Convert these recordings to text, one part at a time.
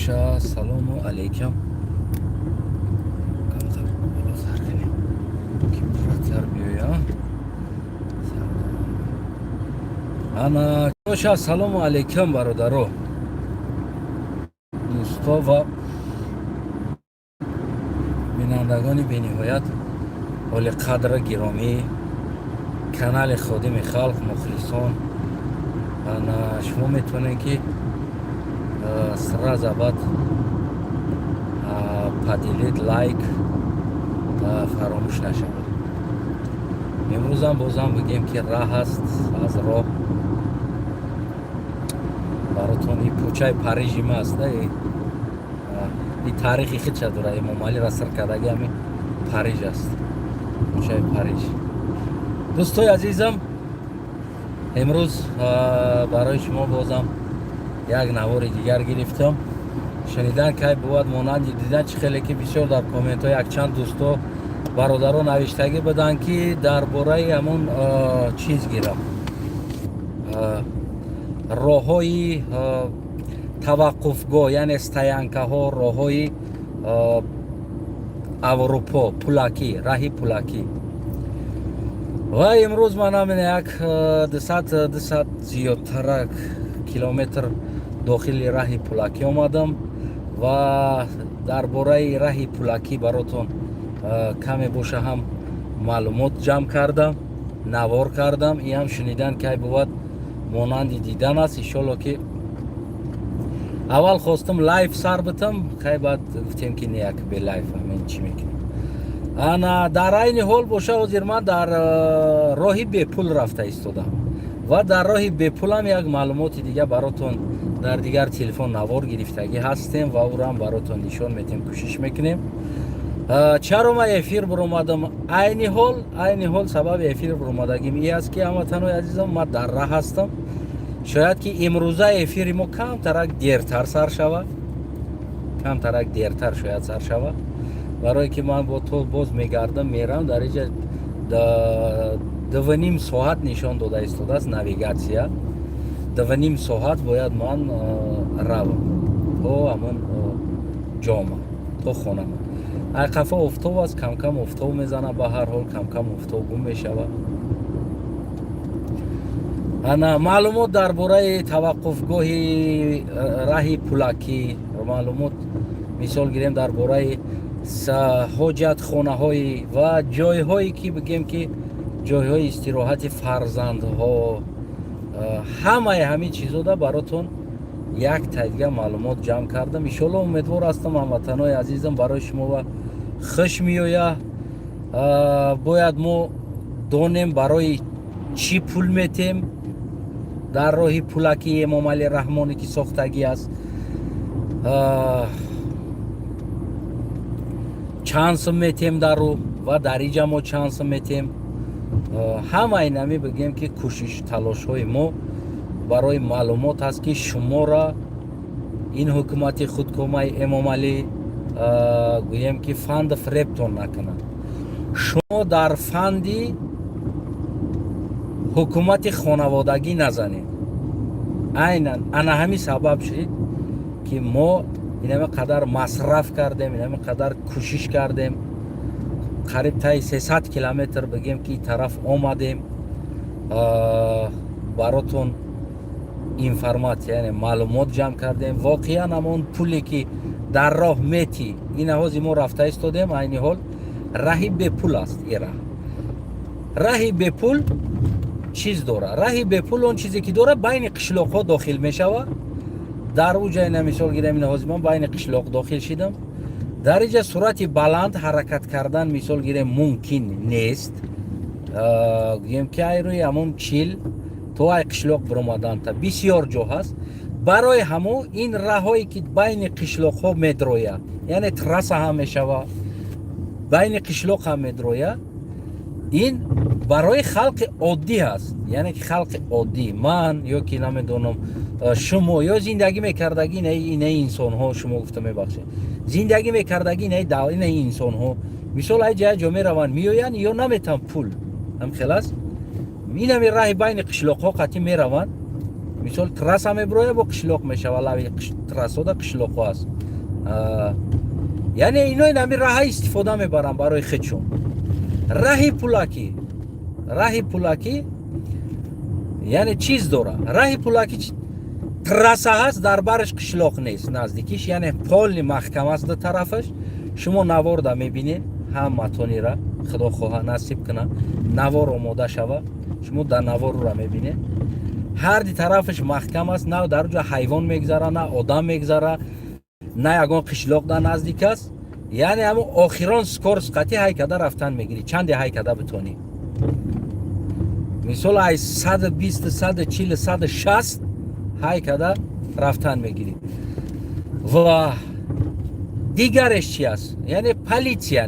باشه. سلام علیکم. کمتر بالاتر کنیم که براتر بیایا. انا باشه. سلام علیکم برادرو، دوستا و بینندگان بینهایت اول قدر گرامی کانال خادم خلق مخلصان. انا شما میتونید که سر زبط پدیلید لایک فراموش نشود. امروز هم بازم بگیم که راه است. از راه براتون این پوچه پاریژی ما است. این تاریخی خیلی چه داره. امام علی را سرکردگی همین پاریژ است. پوچه پاریژ. دوستای عزیزم، امروز برای شما بازم یک نوار دیگر گرفتم. شنیدن که بود مانند دیدن چه خیلی که بسیار در کامنت ها یک چند دوستا برادران نوشتگی بدن که درباره همون چیز گیرم، راه های توقفگاه، یعنی استیانکه ها، راه های اروپا، پولاکی، راهی پولاکی. و امروز من هم یک 200 زیادتر کیلومتر داخل راه پولاکی آمدم و درباره راه پولاکی براتون کمی باشه هم معلومات جمع کردم، نوار کردم. این هم شنیدن که بود مانند دیدن است. انشالله که اول خواستم لایف سر بتم، خیلی بعد گفتیم که نه، یک به لایف همین چی میکنیم. انا در این حال باشه وزیر من در راه به پول رفته ایستادم و در راه به پول هم یک معلومات دیگه براتون در دیگر تلفن نوار گرفتگی هستیم و او را هم براتون نشون میتیم، کوشش میکنیم. چرا من افیر برآمدم؟ عین حال سبب افیر برآمدگیم این است که هموطنان عزیزم، من در راه هستم. شاید که امروزه افیر ما کم ترک دیرتر سر شود، کم ترک دیرتر شاید سر شود، برای که من با تو باز میگردم میرم. در اینجا 2.5 ساعت نشان داده ایستاده است نویگاسیا. 2.5 ساعت باید من روم تا همون جامعه، تا خانه من. قفا افتاب است، کم کم افتاب میزنه. به هر حال کم کم افتاب گم میشود. انا معلومات درباره توقفگاه راه پولاکی، معلومات مثال گیریم درباره حاجت خانه های و جای هایی که بگیم که جای های استراحت فرزند ها، همین چیزا دا براتون یک تاییدگه معلومات جمع کردم. انشالله امیدوار هستم هموطنای عزیزم برای شما و خوش میآید. باید ما دانیم برای چی پول میتیم در راه پولاکی امام علی رحمانی که ساختگی است. چند سم میتیم در رو و در اینجا ما چند سم میتیم. همه اینمی بگیم که کوشش تلاش های ما برای معلومات هست که شما را این حکومت خودکامه امام علی گویم که فند فریبتون نکنه. شما در فندی حکومت خانوادگی نزنید. عیناً انا همین سبب شد که ما این همه قدر مصرف کردیم، این همه قدر کوشش کردیم، قریب تا 300 کیلومتر بگیم که این طرف آمدیم براتون اینفرماسیون، یعنی معلومات جمع کردیم. واقعا همون پولی که در راه میتی این هازی ما رفته ایستادیم، این حال راهی به پول است. این راهی به پول چیز داره. راهی به پول اون چیزی که داره بین قشلاق ها داخل میشود. در اوجه این مثال گیرم این هازی من بین قشلاق داخل شدم. در اینجا سرعت بلند حرکت کردن مثال گیرم ممکن نیست. گویم که روی همون 40 تا قشلاق برآمدن تا بسیار جا هست. برای همو این راهایی که بین قشلاق ها میدرویه، یعنی تراس هم میشود، بین قشلاق هم میدرویه، این برای خلق عادی هست. یعنی که خلق عادی، من یا که نمیدونم شما یا زندگی میکردگی نه انسان ها، شما گفته میبخشید زندگی میکردگی نه انسان ها مثال ای جای جامعه روان میوین یا نمیتن پول هم خلاص این همی راه بین قشلاق ها قطعی میرون мисол трасса меброя бо қишлоқ мешава, лави трассода қишлоқо аст. яъне ино ин раҳа истифода мебарам барои худшон. раҳи пулакӣ яъне чиз дора. раҳи пулакӣ трасса ҳаст, дар бараш қишлоқ нест наздикиш, яъне полни маҳкам аст ду тарафаш. шумо наворда мебинед ҳам матонира, худо хоҳа насиб куна навор омода шава, шумо дар наворро мебинед ҳар ди тарафаш маҳкам аст, на дар ҷо ҳайвон мегзара, на одам мегзара, на ягон қишлоқ дар наздик аст. яъне ҳамон охирон скорс қатӣ ҳайкада рафтан мегирӣ, чанде ҳайкада битонӣ, мисол ай 120 140 160 ҳайкада рафтан мегирӣ. ва дигареш чи аст? яъне политсия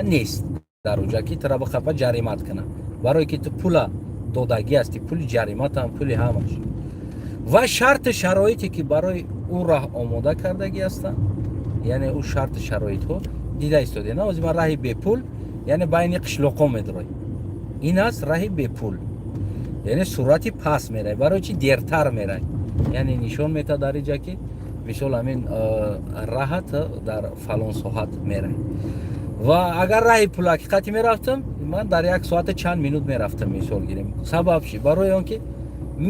нест дар оҷа ки тра бихапа ҷаримат кунад, барое ки ту пула додагӣ ҳасти, пули ҷариматам, пули ҳамаш. ва шарту шароите ки барои ӯ раҳ омода кардагӣ ҳастанд, яъне ӯ шарту шароитҳо дида истоде. на озима раҳи бепул, яъне байни қишлоқҳо медроӣ. ин аст раҳи бепул, яъне суръати паст мерай, барои чи дертар мерай, яъне нишон мета дар инҷа ки мисол ҳамин раҳат дар фалон соат мерай. ва агар раҳи пулакӣ мерафтам, ман дар 1 соата чанд минут мерафтам, мисол гирем. Сабаб чи? барои он ки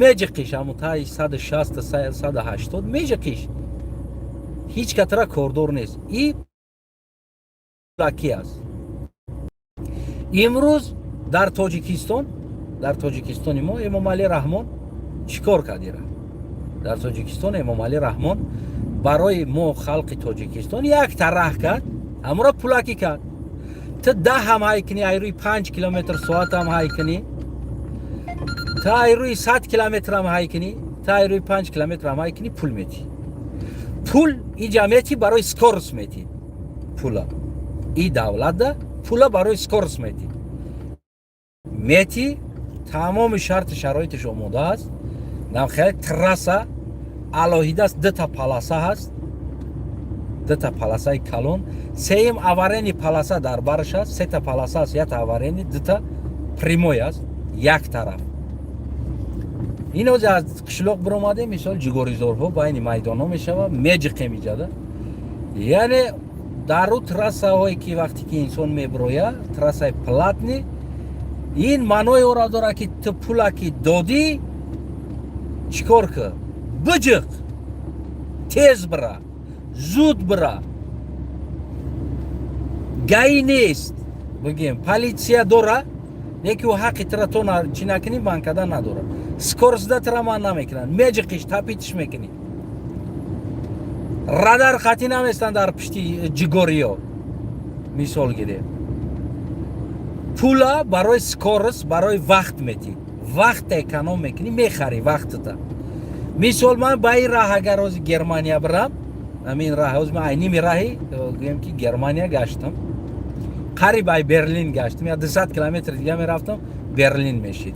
меҷиқиш ҳамутаи 160 180 меҷиқиш, ҳеҷ катара кордор нест. и пулакӣ аст. имрӯз дар тоҷикистони мо Эмомалӣ Раҳмон чикор кардира? дар тоҷикистон Эмомалӣ Раҳмон барои мо халқи Тоҷикистон як тараҳ кард, ҳамора пулакӣ кард. ту 10 ҳам ҳай кунӣ, айрӯи 5 километр соат ҳам ҳай кунӣ, ту айрӯи 100 километр ҳам ҳай кунӣ, ту айрӯи 5 километр ҳам ҳай кунӣ, пул метӣ. пул иҷа метӣ барои скорс метӣ. пула и давлатда пула барои скорс метӣ. тамоми шарту шароиташ омода аст. намхел трасса алоҳида аст, дута полоса ҳаст, дута полосаи калон, сеюм аварени полоса дар бараш аст, сета полоса аст, як аварени, дута прямой аст, як тараф. ин ози аз қишлоқ биромадем, мисол ҷигоризорҳо байни майдонҳо мешава, меҷиқем иҷада. яъне дар ӯ трассаҳое ки вақте ки инсон мебироя, трассаи платни, ин маънои онро дорад ки ту пулаки додӣ чикор ки биҷиқ, тез бира, зуд бира. гаи нест, бигем политсия дора, неки ӯ ҳаққи тра то чӣ накунӣ банкада надора. скорсда тра ман намекунанд, меҷиқиш, тапитиш мекунӣ. радар қатӣ наместанд дар пишти ҷигориё, мисол гирем. пула барои скорс, барои вақт метӣ, вақт эконом мекунӣ, мехарӣ вақтата. мисол ман ба ин раҳ агар ози Германия бирам, ҳамин раҳ ози ман айними раҳи гӯем ки Германия гаштам, қариб ай Берлин гаштам, я 200 километр дига мерафтам, Берлин мешид.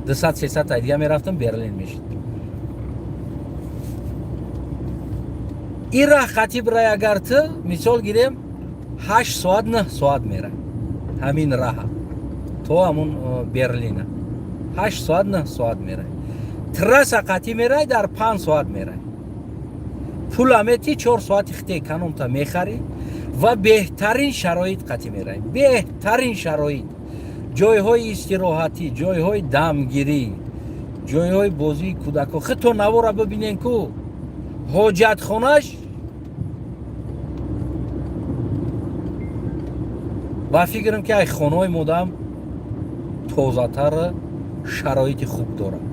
200-300 ай дига мерафтам, Берлин мешид. ин раҳ қатӣ бирай агар ту мисол гирем 8 соат 9 соат мерай, ҳамин раҳа то ҳамун Берлина 8 соат 9 соат мерай. трасса қатӣ мерай дар 5 соат мерай. пула метӣ 4 соати хите экономта мехарӣ ва беҳтарин шароит қатӣ мерай. беҳтарин шароит, ҷойҳои истироҳатӣ, ҷойҳои дамгирӣ, ҷойҳои бозии кӯдакон. худто навора бибинен ку ҳоҷатхонаш ба фикрам ки ай хонаҳои модам тозатар, шароити хуб дорад.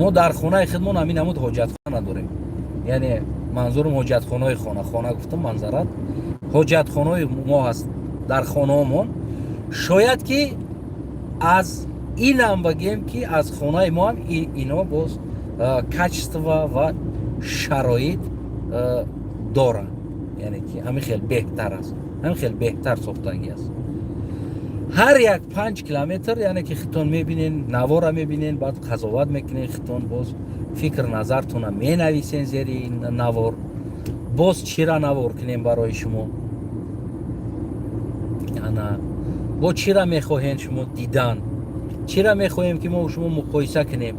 мо дар хонаи худмон ҳамин ҳамуд ҳоҷатхона надорем. яъне манзурам ҳоҷатхонаи хона гуфтам манзарат, ҳоҷатхонаи мо ҳаст дар хонаҳомон. шояд ки аз инам бигем ки аз хонаи мо ҳам ино боз качество ва шароит доранд, яъне ки ҳамин хел беҳтар аст, ҳамин хел беҳтар сохтагӣ аст. ҳар як 5 километр, яъне ки хитон мебинен, навора мебинен, баъд қазоват мекунен, хитон боз фикр назартона менависен зери навор, боз чира навор кунем барои шумо, ана бо чира мехоҳед шумо дидан, چرا میخواهیم که ما و شما مقایسه کنیم؟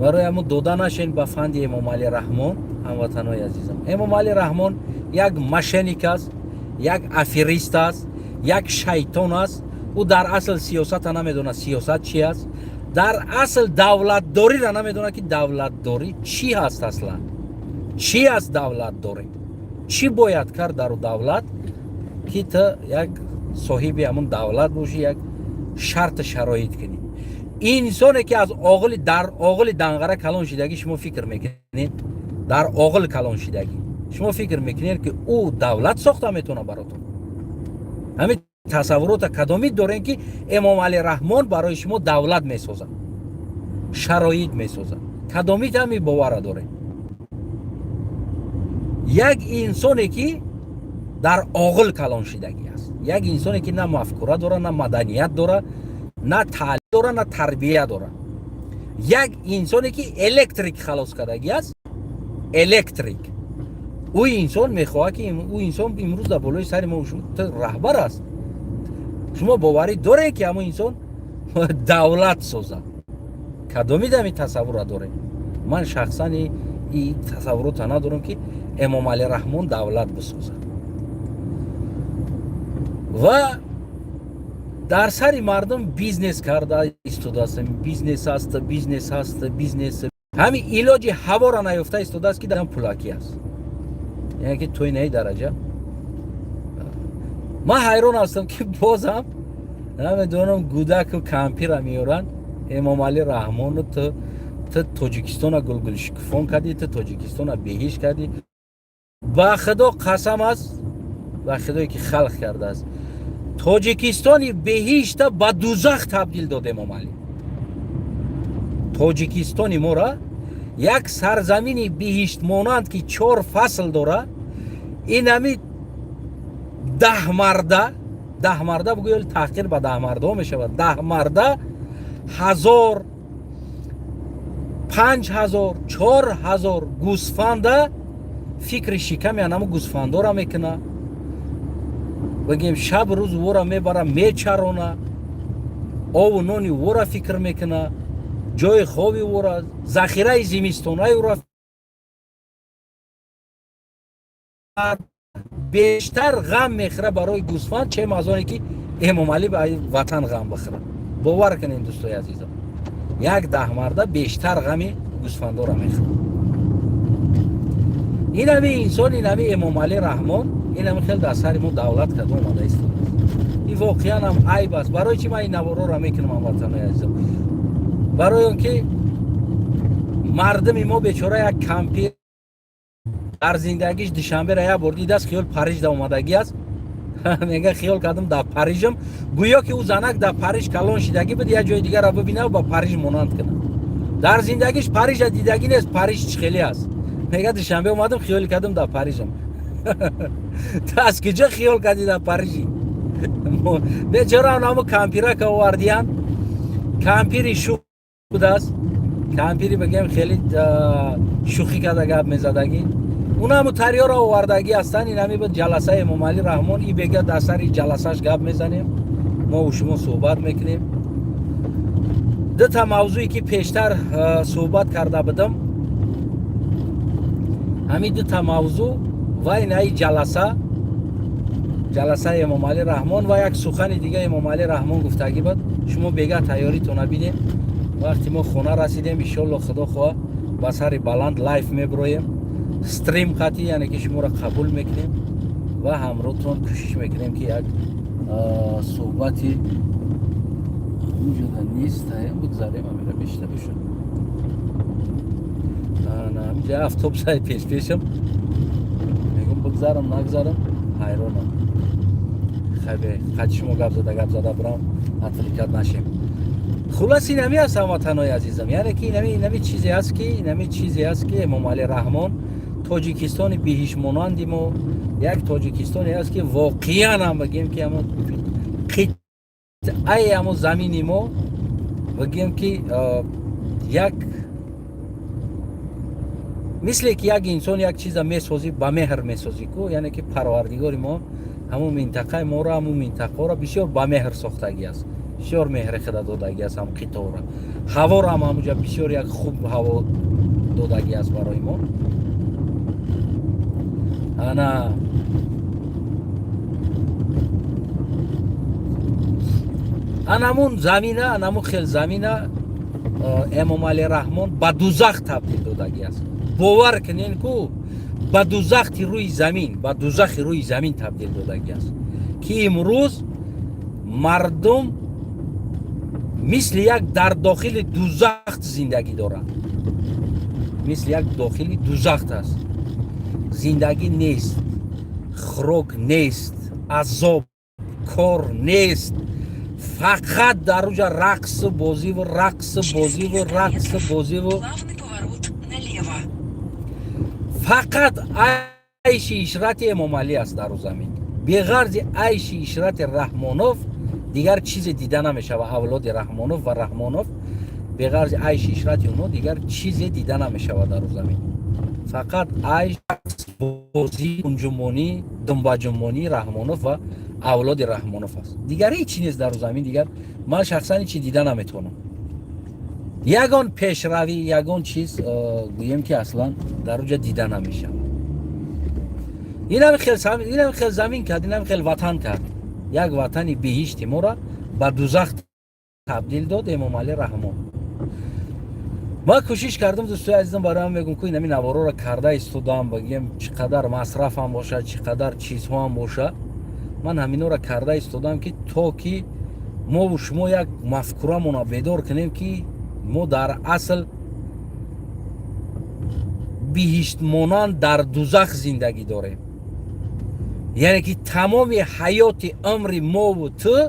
برای همون دادنشین به فند امام علی رحمان. هموطنای عزیزم، امام علی رحمان یک مشنیک است، یک افریست است، یک شیطان است. او در اصل سیاست نمیدونه سیاست چی است، در اصل دولت داری را نمیدونه که دولت داری چی هست، اصلا چی است دولت داری، چی باید کرد در دولت که تو یک صاحب همون دولت باشی، یک شرط شرایط کنی. این انسانی که از عاقل در عاقل دنگره کلان شدگی شما فکر میکنید، در عاقل کلان شدگی شما فکر میکنید که او دولت ساخته میتونه براتون؟ همین تصورات کدامی دارین که امام علی رحمان برای شما دولت میسازه، شرایط میسازه؟ کدامی همین باور داره؟ یک انسانی که در عاقل کلان شدگی است، یک انسانی که نه مفکوره داره، نه مدنیت داره، نه تعلیم داره، نه تربیه داره، یک انسانی که الکتریک خلاص کردگی است، الکتریک. او انسان میخواه که او انسان امروز در بالای سر ما رهبر است. شما باوری داره که همون انسان دولت سازه؟ کدامی دمی تصور داره؟ من شخصا این تصورات ندارم که امام علی رحمان دولت بسازه. و در سر مردم بیزنس کرده استوده است، بیزنس هست. همین علاج هوا را نیافته استوده است که در پولاکی است، یعنی که توی نه درجه. من حیران هستم که بازم نمیدونم گودک و کمپی را میارن امام علی رحمان رو تو تاجیکستان گلگل شکفان کردی، تو تاجیکستان بهیش کردی. با خدا قسم است، با خدایی که خلق کرده است، تاجیکستانی بهشت به دوزخ تبدیل داد امام علی. تاجیکستانی ما را یک سرزمینی بهشت مانند که 4 فصل داره، این همی 10 مرده بگویل تحقیر به 10 مرده می شود. 10 مرده 1000 5000 4000 گوسفنده فکر شکم یعنی گوسفنده را میکنه، بگیم شب روز ورا میبره میچرونه، آب و نانی ورا فکر میکنه، جای خوابی ورا، ذخیره زمستانه ورا. بیشتر غم میخوره برای گوسفند چه مزانی که امام علی به وطن غم بخوره. باور کنین دوستای عزیزم، یک 10 مرده بیشتر غمی گوسفندا را میخوره. این همه انسان، این همه امام علی رحمان، این همه خیلی در سر ما دولت کرده اومده است. این واقعا هم عیب است. برای چی من این نوارا را میکنم هموطنای عزیزم؟ برای اینکه مردم ما بیچاره یک کمپی در زندگیش دوشنبه را یک بردی دست خیال پاریس در اومدگی است. میگه خیال کردم در پاریسم، گویا که او زنک در پاریس کلان شدگی بود، یه جای دیگر را ببینه و با پاریس مانند کنه. در زندگیش پاریس دیدگی نیست. پاریس چخیلی است. میگه دوشنبه اومدم خیال کردم در پاریسم. تو از کجا خیال کردی در پاریسی؟ بیچاره اونمو کمپیره که آوردیان، کمپیری شوخ بود است، کمپیری بگیم خیلی شوخی کرده گپ میزدگی، اونمو تریا را آوردگی هستن. این همی بود جلسه امام علی رحمان، ای بگه در سر جلسهش گپ میزنیم، ما و شما صحبت میکنیم. دو تا موضوعی که پیشتر صحبت کرده بودم، همین دو تا موضوع و این جلسه امام علی رحمان و یک سخن دیگه امام علی رحمان گفتگی بود. شما بگه تیاریتون ببینید. وقتی ما خونه رسیدیم ان شاء الله خدا خواه با سر بلند لایف میبرویم، استریم خطی، یعنی که شما را قبول میکنیم و همراهتون کوشش میکنیم که یک صحبتی اونجا نیست بگذاریم امیره بیشتر بشون. نه همینجا افتوب سای پیشم میگم بگذارم نگذارم، حیرانم. خیلی قد شما گپ زده برام اطلیکت نشیم. خلاص این همی هست هموطنای عزیزم، یعنی که این همی چیزی هست که امام علی رحمان تاجیکستان بهش مانندیم و یک تاجیکستانی هست که واقعا هم بگیم که همون قطعه همون زمینی ما بگیم که یک مثل که یک انسان یک چیز میسازی با مهر میسازی کو، یعنی که پروردگار ما همون منطقه ما را، همون منطقه را بسیار با مهر ساختگی است. بسیار مهر خدا دادگی است هم قطعه را. هوا را هم همونجا بسیار یک خوب هوا دادگی است برای ما. انا انمون زمینه، انمون خیل زمینه امام علی رحمان به دوزخ تبدیل دادگی است. باور کنین که به دوزخ روی زمین، به دوزخ روی زمین تبدیل دادگی است که امروز مردم مثل یک در داخل دوزخ زندگی دارند. مثل یک داخل دوزخ است. زندگی نیست، خوراک نیست، عذاب کار نیست، فقط در اونجا رقص بازی و رقص بازی و رقص بازی و فقط عیش اشرت امام علی است در زمین. بغرض عیش اشرت رحمانوف دیگر چیز دیده نمیشه و اولاد رحمانوف و رحمانوف بغرض عیش اشرت اونو دیگر چیز دیده نمیشه در زمین. فقط عیش بازی انجمانی دنباجمانی رحمانوف و اولاد رحمانوف است. دیگر هیچ نیست در زمین. دیگر من شخصا چی دیده نمیتونم. یگان پیشروی یگان چیز گویم که اصلا در اونجا دیده نمیشه. اینم خیلی زمین کرد، اینم خیلی وطن کرد. یک وطنی بهشتی ما را به دوزخ تبدیل داد امام علی رحمان. ما کوشش کردم دوستای عزیزم برام میگم که این نوارا را کرده استودام بگیم چقدر مصرف هم باشه چقدر چیزها هم باشه. من همینا را کرده استودام که تا که ما و شما یک مفکوره مون بیدار کنیم که ما در اصل بهشت مانند در دوزخ زندگی داریم. یعنی که تمام حیات عمر ما و تو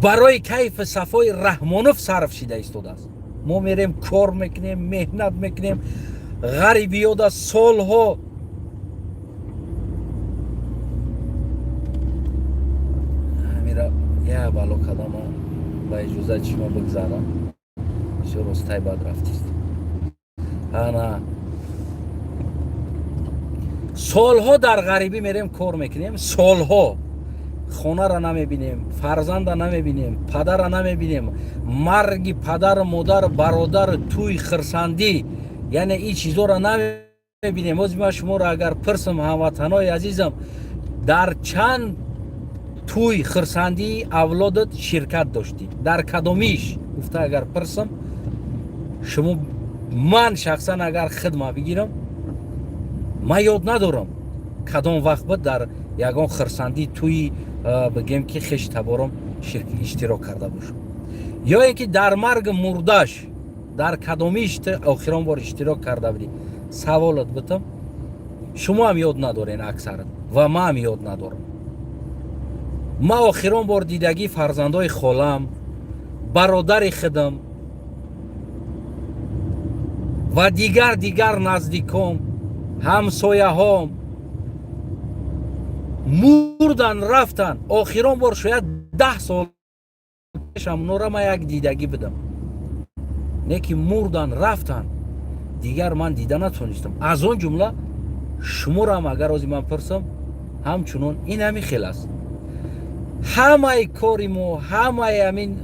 برای کیف صفای رحمانوف صرف شده ایستاده است. ما میریم کار میکنیم، مهنت میکنیم، غریبی ها سالها میره یه بالا کدام با اجازه شما بگذارم شو رستای بعد رفتیست. انا سالها در غریبی میریم کار میکنیم، سالها خونه را نمیبینیم، فرزند را نمیبینیم، پدر را نمیبینیم، مرگ پدر مادر برادر توی خرسندی یعنی این چیزا را نمیبینیم. از من شما را اگر پرسم هموطنای عزیزم در چند توی خرسندی اولادت شرکت داشتی در کدامیش گفته اگر پرسم شما من شخصا اگر خدمت بگیرم من یاد ندارم کدام وقت بود در یگان خرسندی توی بگیم که خش تبارم اشتراک کرده باشم یا اینکه در مرگ مردش در کدامیش آخران بار اشتراک کرده بودی. سوالت بتم شما هم یاد ندارین اکثرا و من هم یاد ندارم. ما آخران بار دیدگی فرزندای خالم برادر خودم و دیگر نزدیکام همسایه هام مردن رفتن. آخران بار شاید 10 سال پیشم نورا ما یک دیدگی بدم نه که مردن رفتن دیگر من دیده نتونستم. از اون جمله شما را هم اگر از من پرسم همچنان این همی خیلی است. همه کاری ما همه همین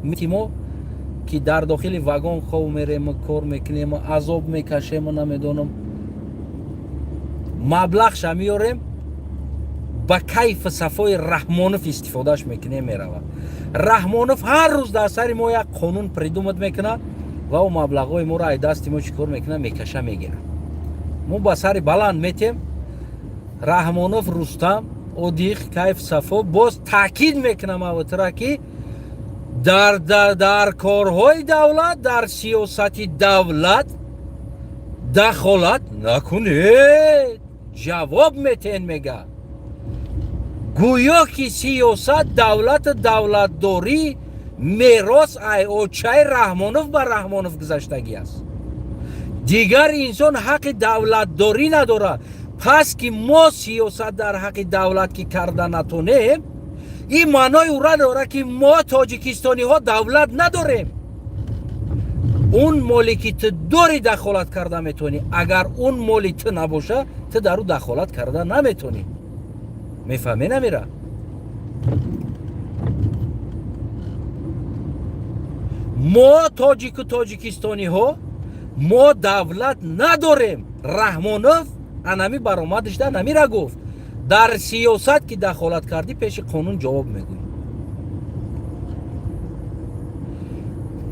میتیمو که در داخل واگن خواه میریم کار میکنیم عذاب میکشیم نمیدونم مبلغش میاریم با کیف صفای رحمانوف استفادهش میکنه میروه. رحمانوف هر روز در سر ما یک قانون پریدومت میکنه و او مبلغای ما را ای دستی ما چیکار میکنه میکشه میگیره. ما با سر بلند میتیم رحمانوف رستم اودیخ کیف صفا باز تاکید میکنم اوترا که در کارهای دولت در سیاست دولت دخالت نکنید. جواب میتین میگه گویا که سیاست دولت داری میراث ای اوچه رحمانوف بر رحمانوف گذشتگی است. دیگر انسان حق دولت داری نداره. پس که ما سیاست در حق دولت که کرده نتونیم این معنای او را داره که ما تاجیکستانی ها دولت نداریم. اون مالی که تو داری دخالت کرده میتونی. اگر اون مالی تو نباشه تو در او دخالت کرده نمیتونی. میفهمی نمیره؟ ما تاجیک و تاجیکستانی ها ما دولت نداریم. رحمانوف انمی برآمدش در نمیره گفت در سیاست که دخالت کردی پیش قانون جواب میگوی.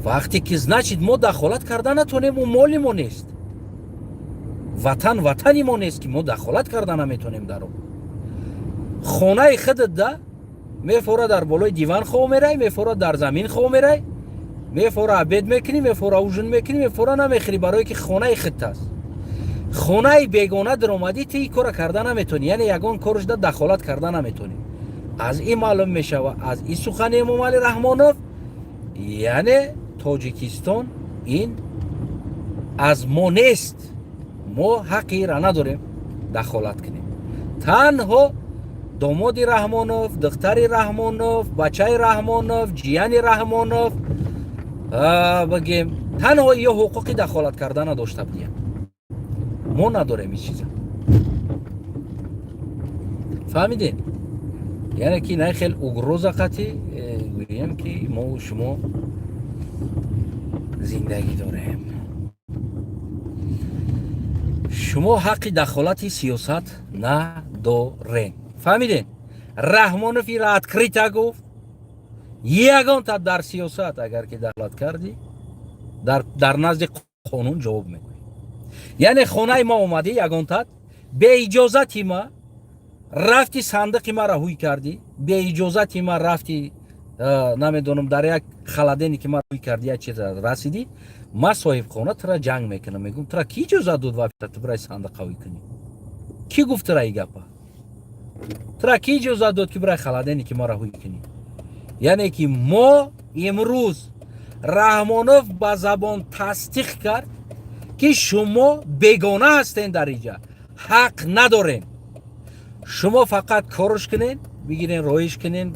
وقتی که значит ما دخالت کردن نتونیم و مال ما نیست. وطن وطنی ما نیست که ما دخالت کردن نمیتونیم در اون. خانه خودت ده میفوره در بالای دیوان خواه میره، میفوره در زمین خواه میره، میفوره عبید میکنی، میفوره اوژن میکنی، میفوره نمیخری برای که خانه خودت است. خانه بیگانه در اومدی تی کار کردن نمیتونی، یعنی یگان کارش ده دخالت کردن نمیتونی. از این معلوم میشه و از این سخن امام علی رحمانوف یعنی تاجیکستان این از ما نیست. ما حقی را نداریم دخالت کنیم. تنها داماد رحمانوف، دختر رحمانوف، بچه رحمانوف، جیان رحمانوف بگیم تنها یه حقوقی دخالت کردن نداشته بودیم. ما نداریم این چیزا. فهمیدین؟ یعنی که نه خیلی اگروز قطعی گوییم که ما و شما زندگی داریم. شما حق دخالت سیاست ندارین. فهمیدین؟ رحمانوف را اتکریتا گفت یگان تا در سیاست اگر که دخالت کردی در نزد قانون جواب میگوی. یعنی خانه ما اومدی یگان تا به اجازتی ما رفتی صندوق ما را هوی کردی، به اجازتی ما رفتی نمیدونم در یک خلدنی که ما هوی کردی یک چیز رسیدی، ما صاحب خانه ترا جنگ میکنم، میگم ترا کی اجازه داد و تو برای صندوق هوی کنی؟ کی گفت ترا این گپا؟ ترا کی اجازه داد که برای خلدنی که ما را هوی کنی؟ یعنی که ما امروز رحمانوف با زبان تصدیق کرد که شما بیگانه هستین در اینجا، حق ندارین. شما فقط کارش کنین، بگیرین رویش کنین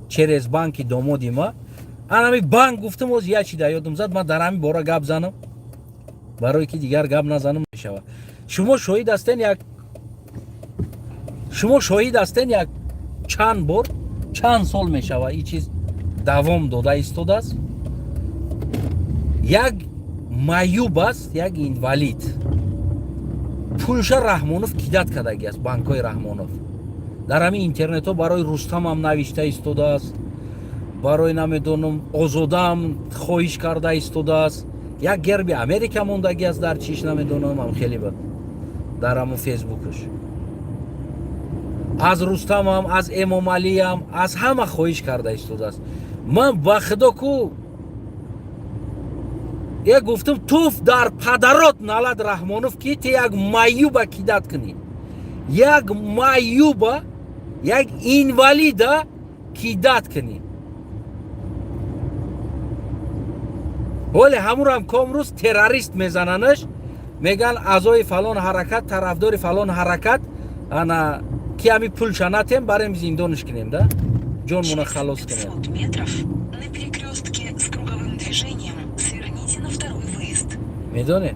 چرز بانکی دامادی ما. انا بانک گفتم از یه چی یادم زد من در همین باره گپ زنم برای که دیگر گپ نزنم میشوه. شما شاهد هستین یک چند بار چند سال میشوه این چیز دوام داده ایستاده است. یک معیوب است، یک اینوالید پولش رحمانوف کیدت کردگی است. بانکای رحمانوف در همین اینترنت ها برای رستم هم نوشته ایستاده است، برای نمیدونم آزاده هم خواهش کرده ایستاده است. یک گرب امریکا موندگی است در چیش نمیدونم هم خیلی بد در همون فیسبوکش. از رستم هم از امام علی هم از همه خواهش کرده ایستاده است. من با خدا کو یک گفتم توف در پدرات نالد رحمانوف که تی یک معیوب کیدت کنی، یک معیوب یک اینوالید کیدت کنی. ولی همون هم کامروز تروریست میزننش، میگن اعضای فلان حرکت، طرفدار فلان حرکت انا کی همی پول شناتیم بریم زندانش کنیم ده جون مون خلاص کنیم. میدونه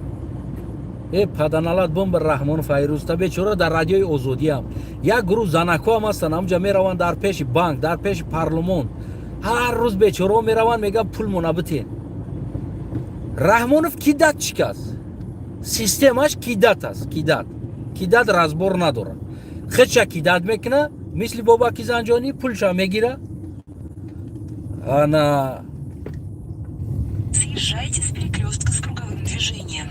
ای پدنالات بمب رحمان فیروز تا بیچاره در رادیوی آزادی هم یک گروه زنکا هم هستن همجا میروان در پیش بانک، در پیش پارلمان، هر روز بیچاره میروان میگن پول منابطین. رحمانوف کیدت چیکاست؟ سیستمش کیدت است. کیدت رزبور نداره. خودش کیدت میکنه مثل باباکی زنجانی پولش میگیره. انا съезжайте с перекрестка с круговым движением.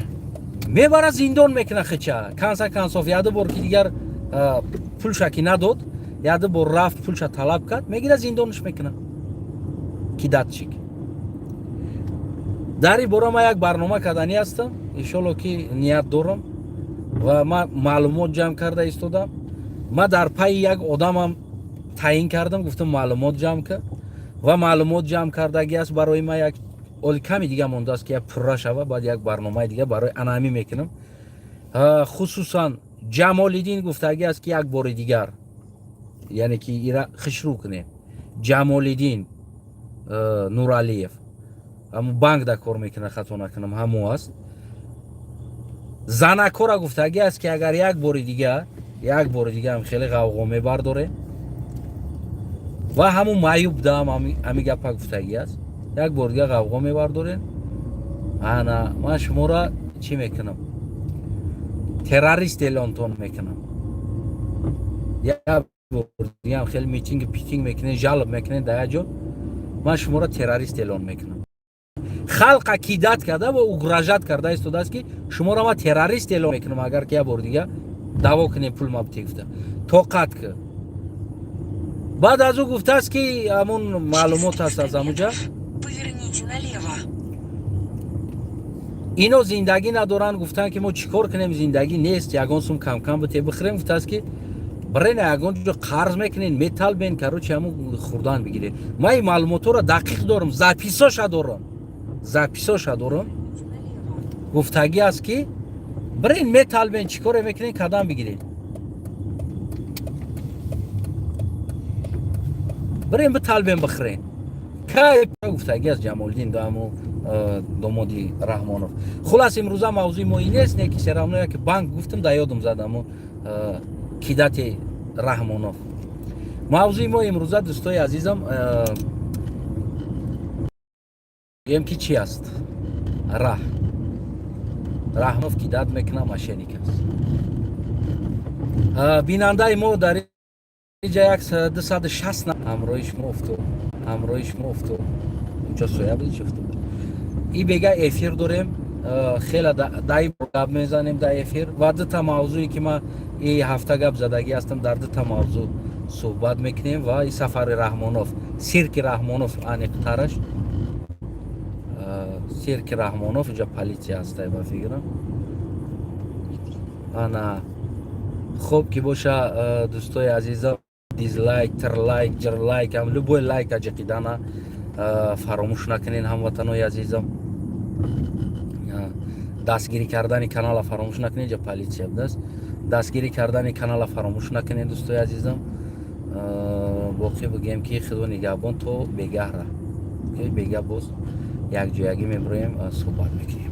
میبره زندان میکنه خودش. کنساف یاد بار که دیگر پولش کی نداد، یاد بار رفت پولش طلب کرد، میگیره زندانش میکنه. کیدت چیک؟ در این باره ما یک برنامه کردنی هستم، انشالله که نیت دارم و ما معلومات جمع کرده ایستادم. ما در پای یک آدمم تعیین کردم، گفتم معلومات جمع کرد و معلومات جمع کردگی است برای ما. یک اول کمی دیگه مونده است که پرا شوه، بعد یک برنامه دیگه برای انامی میکنم. خصوصا جمالدین گفتگی است که یک بار دیگر یعنی که ایرا خشرو کنه. جمالدین نورالیف همون بانک دا کار میکنه، خطا نکنم همون است. زنکو را گفتگی است که اگر یک بار دیگه هم خیلی غوغا میبرداره ва ҳамун маъюб дам ҳами гапа гуфтагӣ аст. Як бор дига ғавғо мебардорен. Ана ман шуморо чӣ мекунам? Террорист эълонтон мекунам. Як бор дигам хеле митинг питинг мекунен, жалб мекунен дар як ҷо, ман шуморо террорист эълон мекунам. Халқ акидат карда ва угрожат карда истодааст ки шуморо ман террорист эълон мекунам агар ки як бор дига даъво кунем пул мабти гуфта. Тоқат ки баъд аз ӯ гуфтааст ки ҳамун маълумот аст аз ҳамунҷа ино зиндагӣ надоранд. Гуфтанд ки мо чӣ кор кунем, зиндагӣ нест, ягон сум камкам бите бихӯрем. Гуфтааст ки барен ягон ҷо қарз мекунен, металбен, кароче ҳамун хурдан бигиред. Ман ин маълумотҳоро дақиқ дорам, записоша дорам. Гуфтагӣ аст ки барен металбен, чӣ коре мекунен, кадам бигиред. барем биталбен бихӯрен. Кай гуфтагӣ аст Ҷамолиддин дамо домоди Раҳмонов. Хулас имрӯза мавзӯи мо ин нест, не ки серамно яке банк гуфтам да ёдам задамо кидати Раҳмонов. Мавзӯи мо имрӯза дӯстои азизам гем ки чӣ аст? Раҳмонов кидат мекуна, мошенник аст. Бинандаи мо дар инҷа 260 ҳамроҳи шумо уфтод. Инҷо соя буд чӣ уфтод? И бега эфир дорем, хеле дай гап мезанем дар эфир ва дута мавзӯе ки ман и ҳафта гап задагӣ ҳастам, дар дута мавзӯ суҳбат мекунем ва и сафари Раҳмонов, сирки Раҳмонов аниқтараш. Сирки Раҳмонов инҷа политсия ҳастай ба фикрам. Ана хуб ки боша дӯстои азизам, дизлайк, тирлайк, ҷирлайк, ҳам любой лайк аҷиқидана фаромӯш накунед ҳамватанои азизам. дастгирӣ кардани канала фаромӯш накунед, ҷа политсия будааст. Дастгирӣ кардани канала фаромӯш накунед дӯстои азизам. боқӣ бугем ки худо нигаҳбон то бегаҳра. Бега боз якҷоягӣ мебироем, суҳбат мекунем.